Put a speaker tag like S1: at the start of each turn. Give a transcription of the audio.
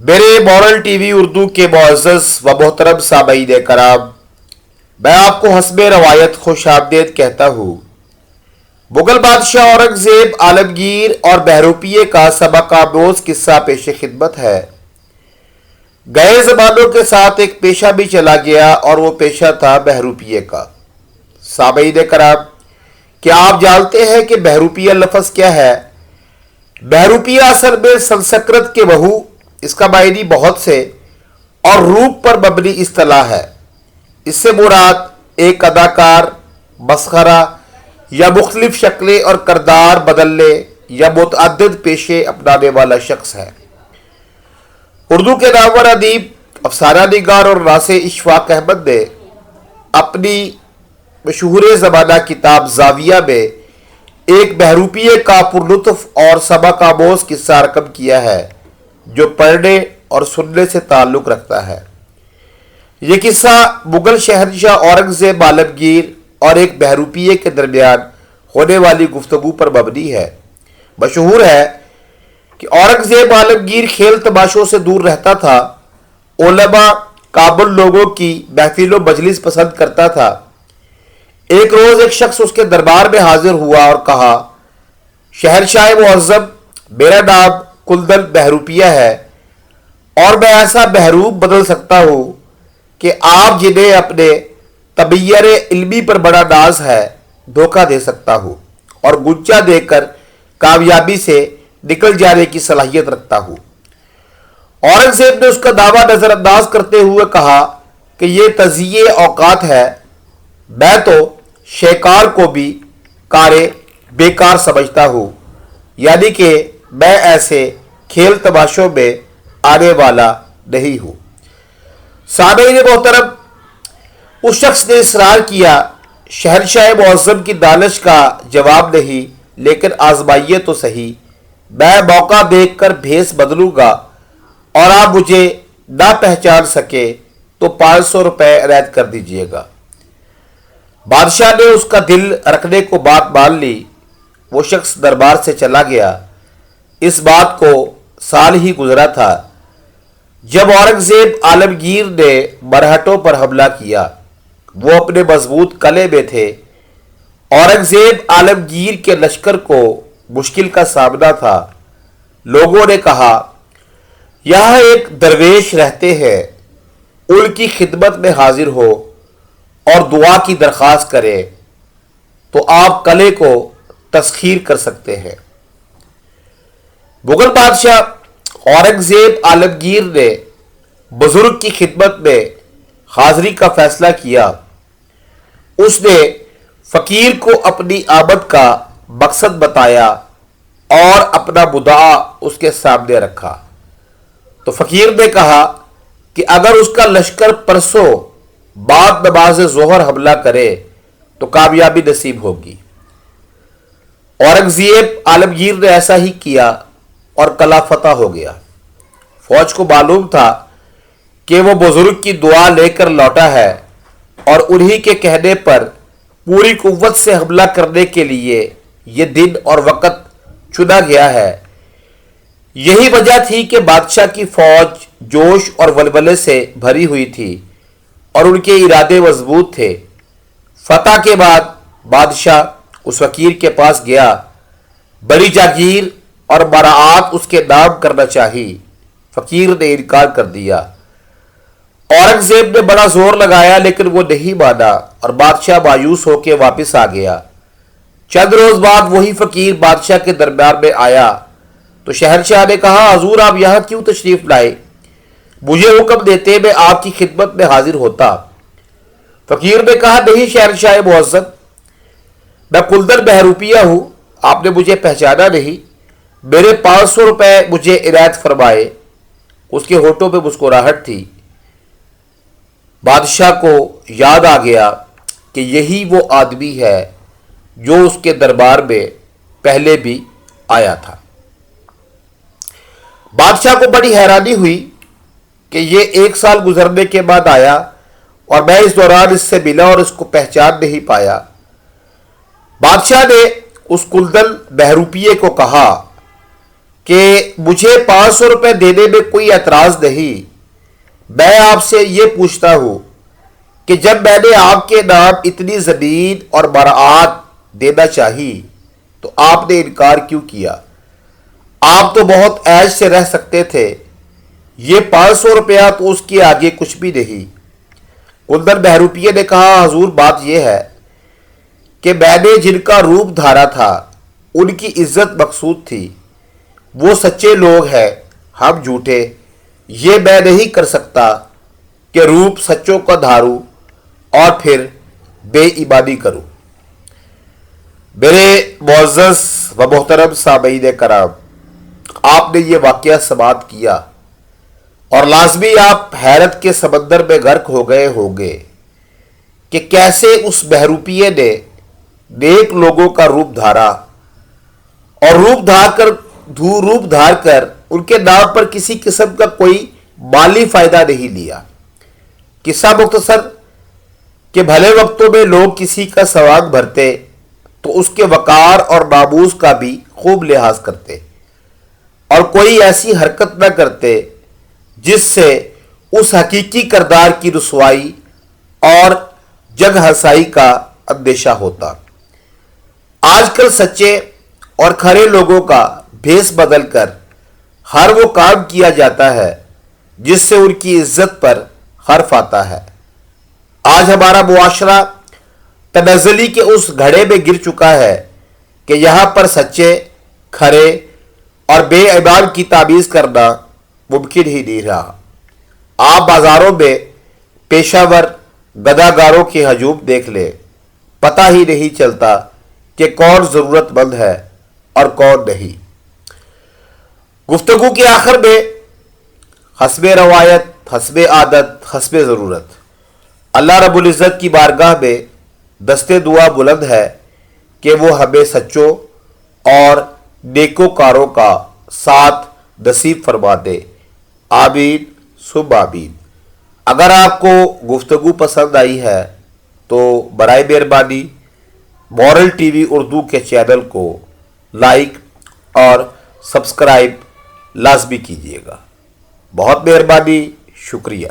S1: मेरे moral TV Urdu के मुअज़्ज़ज़ व मोहतरम सामईन कराम, मैं आपको हस्ब रवायत खुशामदीद कहता हूँ। मुगल बादशाह औरंगज़ेब आलमगीर और बहरूपिये का सबक-आमोज़ किस्सा पेश खिदमत है। गए ज़मानों के साथ एक पेशा भी चला गया और वो पेशा था बहरूपिये का। सामईन कराम, क्या आप जानते हैं कि बहरूपिया लफ्ज़ क्या है? बहरूपिया असल में संस्कृत के बहु, इसका मायनी बहुत से और रूप पर मबनी इस्तिलाह है। इससे मुराद एक अदाकार, मस्खरा या मुख्तलिफ शक्लें और किरदार बदलने या मुतअद्दिद पेशे अपनाने वाला शख्स है। उर्दू के नामवर अदीब, अफसाना निगार और नासे इशफाक अहमद ने अपनी मशहूर ज़माना किताब ज़ाविया में एक बहरूपिये का पुरलुत्फ और सबक-आमोज़ किस्सा रकम किया है जो पढ़ने और सुनने से ताल्लुक़ रखता है। ये किस्सा मुगल शहंशाह औरंगज़ेब आलमगीर और एक बहरूपिये के दरमियान होने वाली गुफ्तगू पर मबनी है। मशहूर है कि औरंगज़ेब आलमगीर खेल तमाशों से दूर रहता था, उलमा काबुल लोगों की महफिल व मजलिस पसंद करता था। एक रोज़ एक शख्स उसके दरबार में हाजिर हुआ और कहा, शहंशाह मुअज़्ज़म, मेरा नाम कुलदल बहरूपिया है और मैं ऐसा बहरूप बदल सकता हूँ कि आप जिन्हें अपने तबय्यर इल्मी पर बड़ा नाज है धोखा दे सकता हूँ और गुंजा देकर कामयाबी से निकल जाने की सलाहियत रखता हूँ। औरंगज़ेब ने उसका दावा नजरअंदाज करते हुए कहा कि यह तज़िये औकात है, मैं तो शेकार को भी कारे बेकार समझता हूँ, यानी कि मैं ऐसे खेल तमाशों में आने वाला नहीं हूँ। सामईन मोहतरम, उस शख्स ने इसरार किया, शहंशाह मुअज़्ज़म की दानिश का जवाब नहीं, लेकिन आजमाइए तो सही, मैं मौका देखकर भेस बदलूंगा और आप मुझे ना पहचान सके तो 500 रुपये अनायत कर दीजिएगा। बादशाह ने उसका दिल रखने को बात मान ली। वो शख्स दरबार से चला गया। इस बात को साल ही गुजरा था जब औरंगज़ेब आलमगीर ने मरहटों पर हमला किया। वो अपने मजबूत कले में थे। औरंगज़ेब आलमगीर के लश्कर को मुश्किल का सामना था। लोगों ने कहा, यहाँ एक दरवेश रहते हैं, उनकी खिदमत में हाजिर हो और दुआ की दरख्वास्त करें तो आप कले को तस्खीर कर सकते हैं। मुगल बादशाह औरंगज़ेब आलमगीर ने बुजुर्ग की खिदमत में हाजिरी का फैसला किया। उसने फ़कीर को अपनी आमद का मकसद बताया और अपना मुद्दा उसके सामने रखा। तो फ़कीर ने कहा कि अगर उसका लश्कर परसों बाद नमाज ज़ोहर हमला करे तो कामयाबी नसीब होगी। औरंगज़ेब आलमगीर ने ऐसा ही किया और कला फतह हो गया। फौज को मालूम था कि वो बुजुर्ग की दुआ लेकर लौटा है और उन्हीं के कहने पर पूरी कुव्वत से हमला करने के लिए ये दिन और वक़्त चुना गया है। यही वजह थी कि बादशाह की फौज जोश और वलवले से भरी हुई थी और उनके इरादे मजबूत थे। फतह के बाद बादशाह उस फकीर के पास गया। बड़ी जागीर और बराआत उसके नाम करना चाहिए। फकीर ने इनकार कर दिया। औरंगज़ेब ने बड़ा जोर लगाया लेकिन वो नहीं माना और बादशाह मायूस होकर वापस आ गया। चंद रोज बाद वही फकीर बादशाह के दरबार में आया तो शहंशाह ने कहा, हजूर आप यहाँ क्यों तशरीफ लाए? मुझे हुक्म देते मैं आपकी खिदमत में हाजिर होता। फकीर ने कहा, नहीं शहंशाह मुअज़्ज़म, मैं कुलदल बहरूपिया हूँ, आपने मुझे पहचाना नहीं, मेरे 500 रुपये मुझे इनायत फरमाए। उसके होठों पे मुस्कुराहट थी। बादशाह को याद आ गया कि यही वो आदमी है जो उसके दरबार में पहले भी आया था। बादशाह को बड़ी हैरानी हुई कि ये 1 साल गुजरने के बाद आया और मैं इस दौरान इससे मिला और इसको पहचान नहीं पाया। बादशाह ने उस कुलदल बहरूपिये को कहा کہ مجھے 500 روپے دینے میں کوئی اعتراض نہیں، میں آپ سے یہ پوچھتا ہوں کہ جب میں نے آپ کے نام اتنی زمین اور برآت دینا چاہی تو آپ نے انکار کیوں کیا؟ آپ تو بہت عیش سے رہ سکتے تھے، یہ 500 روپیہ تو اس کے آگے کچھ بھی نہیں۔ کلندر بہروپیے نے کہا، حضور بات یہ ہے کہ میں نے جن کا روپ دھارا تھا ان کی عزت مقصود تھی، وہ سچے لوگ ہیں، ہم جھوٹے، یہ میں نہیں کر سکتا کہ روپ سچوں کا دھاروں اور پھر بے ایمانی کروں۔ میرے معزز و محترم سامعین کرام، آپ نے یہ واقعہ سماعت کیا اور لازمی آپ حیرت کے سمندر میں غرق ہو گئے ہوں گے کہ کیسے اس بہروپیے نے نیک لوگوں کا روپ دھارا اور روپ دھار کر ان کے نام پر کسی قسم کا کوئی مالی فائدہ نہیں لیا۔ قصہ مختصر کہ بھلے وقتوں میں لوگ کسی کا سوانگ بھرتے تو اس کے وقار اور ناموس کا بھی خوب لحاظ کرتے اور کوئی ایسی حرکت نہ کرتے جس سے اس حقیقی کردار کی رسوائی اور جگ ہنسائی کا اندیشہ ہوتا۔ آج کل سچے اور کھرے لوگوں کا بھیس بدل کر ہر وہ کام کیا جاتا ہے جس سے ان کی عزت پر حرف آتا ہے۔ آج ہمارا معاشرہ تنزلی کے اس گھڑے میں گر چکا ہے کہ یہاں پر سچے، کھرے اور بے ایمان کی تمیز کرنا ممکن ہی نہیں رہا۔ آپ بازاروں میں پیشہ ور گداگاروں کے ہجوم دیکھ لیں، پتہ ہی نہیں چلتا کہ کون ضرورت مند ہے اور کون نہیں۔ گفتگو کے آخر میں حسب روایت، حسب عادت، حسب ضرورت اللہ رب العزت کی بارگاہ میں دستے دعا بلند ہے کہ وہ ہمیں سچوں اور نیکوکاروں کا ساتھ نصیب فرما دے۔ آمین ثم آمین۔ اگر آپ کو گفتگو پسند آئی ہے تو برائے مہربانی مورل ٹی وی اردو کے چینل کو لائک اور سبسکرائب لازمی کیجیے گا۔ بہت مہربانی، شکریہ۔